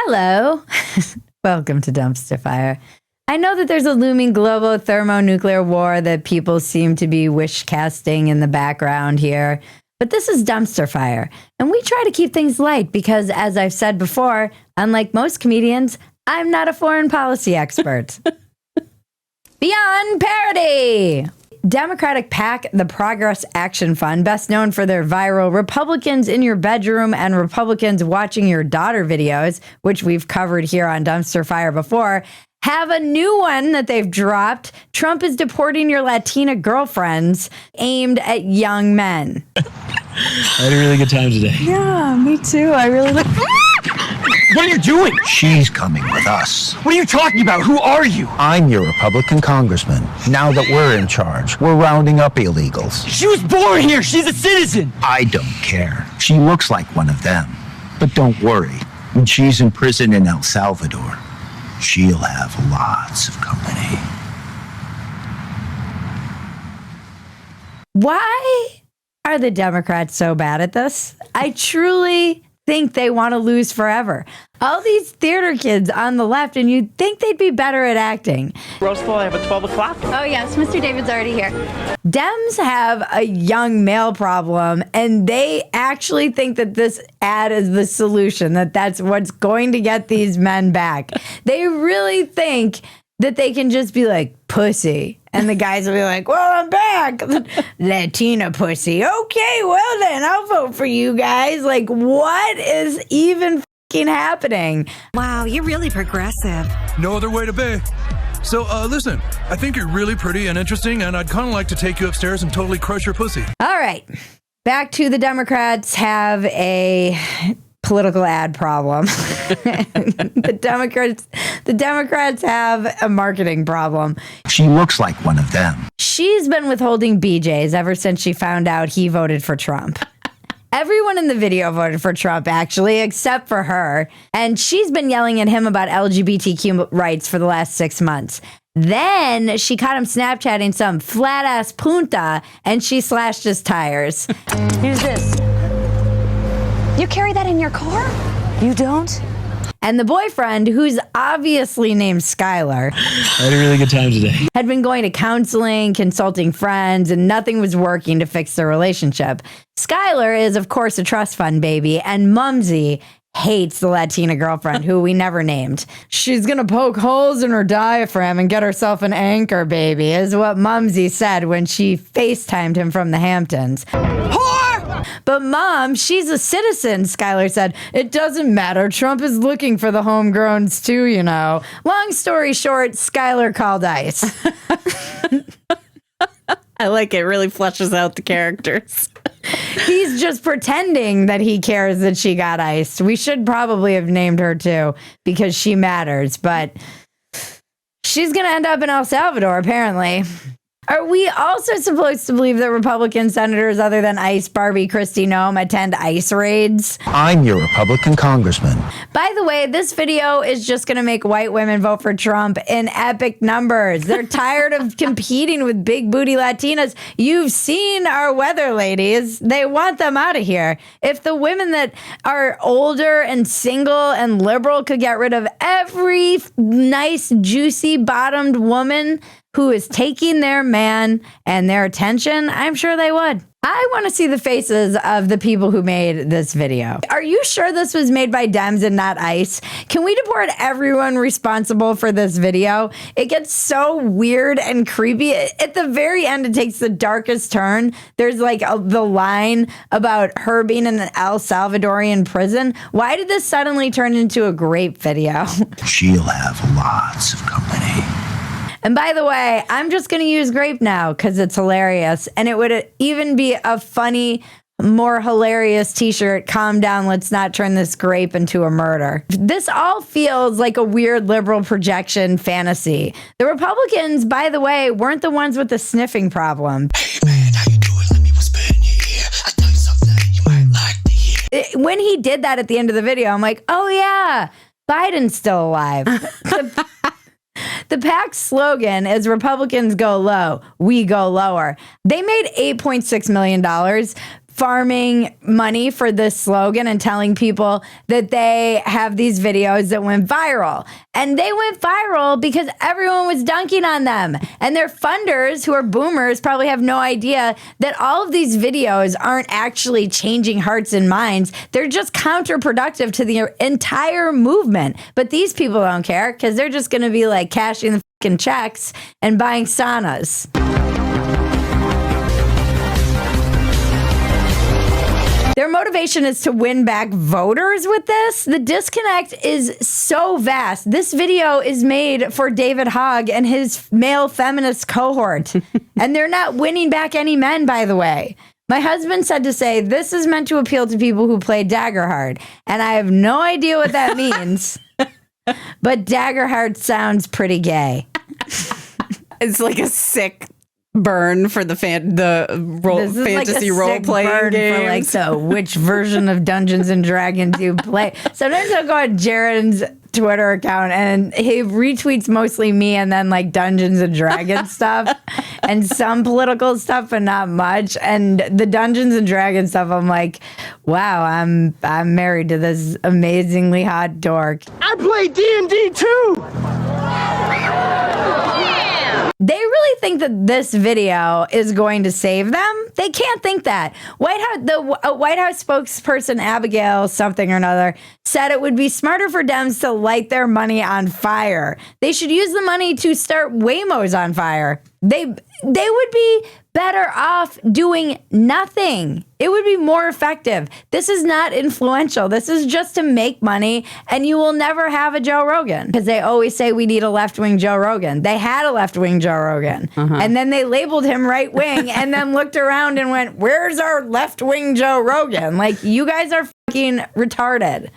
Hello. Welcome to Dumpster Fire. I know that there's a looming global thermonuclear war that people seem to be wish casting in the background here, but this is Dumpster Fire, and we try to keep things light because, as I've said before, unlike most comedians, I'm not a foreign policy expert. Beyond parody! Democratic PAC, the Progress Action Fund, best known for their viral Republicans in your bedroom and Republicans watching your daughter videos, which we've covered here on Dumpster Fire before, have a new one that they've dropped. Trump is deporting your Latina girlfriends, aimed at young men. I had a really good time today. Yeah, me too. I really look. What are you doing? She's coming with us. What are you talking about? Who are you? I'm your Republican congressman. Now that we're in charge, we're rounding up illegals. She was born here. She's a citizen. I don't care. She looks like one of them. But don't worry. When she's in prison in El Salvador, she'll have lots of company. Why are the Democrats so bad at this? I truly think they want to lose forever. All these theater kids on the left, and you'd think they'd be better at acting. Roseful, I have a 12 o'clock. Oh, yes, Mr. David's already here. Dems have a young male problem, and they actually think that this ad is the solution, that that's what's going to get these men back. They really think that they can just be like, pussy. And the guys will be like, well, I'm back. Latina pussy. Okay, well then, I'll vote for you guys. Like, what is even fucking happening? Wow, you're really progressive. No other way to be. So, listen, I think you're really pretty and interesting, and I'd kind of like to take you upstairs and totally crush your pussy. All right. Back to the Democrats have a political ad problem. The Democrats have a marketing problem. She looks like one of them. She's been withholding BJs ever since she found out he voted for Trump. Everyone in the video voted for Trump, actually, except for her. And she's been yelling at him about LGBTQ rights for the last 6 months. Then she caught him Snapchatting some flat-ass punta, and she slashed his tires. Here's this. You carry that in your car? You don't? And the boyfriend, who's obviously named Skylar, I had a really good time today. had been going to counseling, consulting friends, and nothing was working to fix their relationship. Skylar is, of course, a trust fund baby, and Mumsy hates the Latina girlfriend, who we never named. She's gonna poke holes in her diaphragm and get herself an anchor baby, is what Mumsy said when she FaceTimed him from the Hamptons. But Mom, she's a citizen, Skylar said. It doesn't matter. Trump is looking for the homegrowns too, you know. Long story short, Skylar called ICE. I like it. Really fleshes out the characters. He's just pretending that he cares that she got iced. We should probably have named her too, because she matters, but she's going to end up in El Salvador, apparently. Are we also supposed to believe that Republican senators other than ICE Barbie Christie Noem attend ICE raids? I'm your Republican congressman. By the way, this video is just going to make white women vote for Trump in epic numbers. They're tired of competing with big booty Latinas. You've seen our weather ladies. They want them out of here. If the women that are older and single and liberal could get rid of every nice, juicy bottomed woman who is taking their man and their attention, I'm sure they would. I want to see the faces of the people who made this video. Are you sure this was made by Dems and not ICE? Can we deport everyone responsible for this video? It gets so weird and creepy. At the very end, it takes the darkest turn. There's like the line about her being in an El Salvadorian prison. Why did this suddenly turn into a grape video? She'll have lots of company. And by the way, I'm just going to use grape now because it's hilarious. And it would even be a funny, more hilarious t-shirt. Calm down. Let's not turn this grape into a murder. This all feels like a weird liberal projection fantasy. The Republicans, by the way, weren't the ones with the sniffing problem. Hey man, how you doing? Let me whisper in your ear. I tell you something you might like to hear. When he did that at the end of the video, I'm like, oh yeah, Biden's still alive. The PAC's slogan is Republicans go low, we go lower. They made $8.6 million farming money for this slogan and telling people that they have these videos that went viral. And they went viral because everyone was dunking on them. And their funders, who are boomers, probably have no idea that all of these videos aren't actually changing hearts and minds. They're just counterproductive to the entire movement. But these people don't care because they're just going to be like cashing the fucking checks and buying saunas. Their motivation is to win back voters with this. The disconnect is so vast. This video is made for David Hogg and his male feminist cohort. And they're not winning back any men, by the way. My husband said to say, this is meant to appeal to people who play Daggerheart. And I have no idea what that means. But Daggerheart sounds pretty gay. It's like a sick burn for the fantasy role playing games. For like which version of Dungeons and Dragons you play. Sometimes I'll go on Jaren's Twitter account and he retweets mostly me and then like Dungeons and Dragons stuff and some political stuff, but not much. And the Dungeons and Dragons stuff, I'm like, wow, I'm married to this amazingly hot dork. I play D&D too. They really think that this video is going to save them. They can't think that. The White House spokesperson Abigail something or another said it would be smarter for Dems to light their money on fire. They should use the money to start Waymos on fire. They would be better off doing nothing. It would be more effective. This is not influential. This is just to make money, and you will never have a Joe Rogan because they always say we need a left-wing Joe Rogan. They had a left-wing Joe Rogan, and then they labeled him right-wing and then looked around and went, where's our left-wing Joe Rogan? Like, you guys are fucking retarded.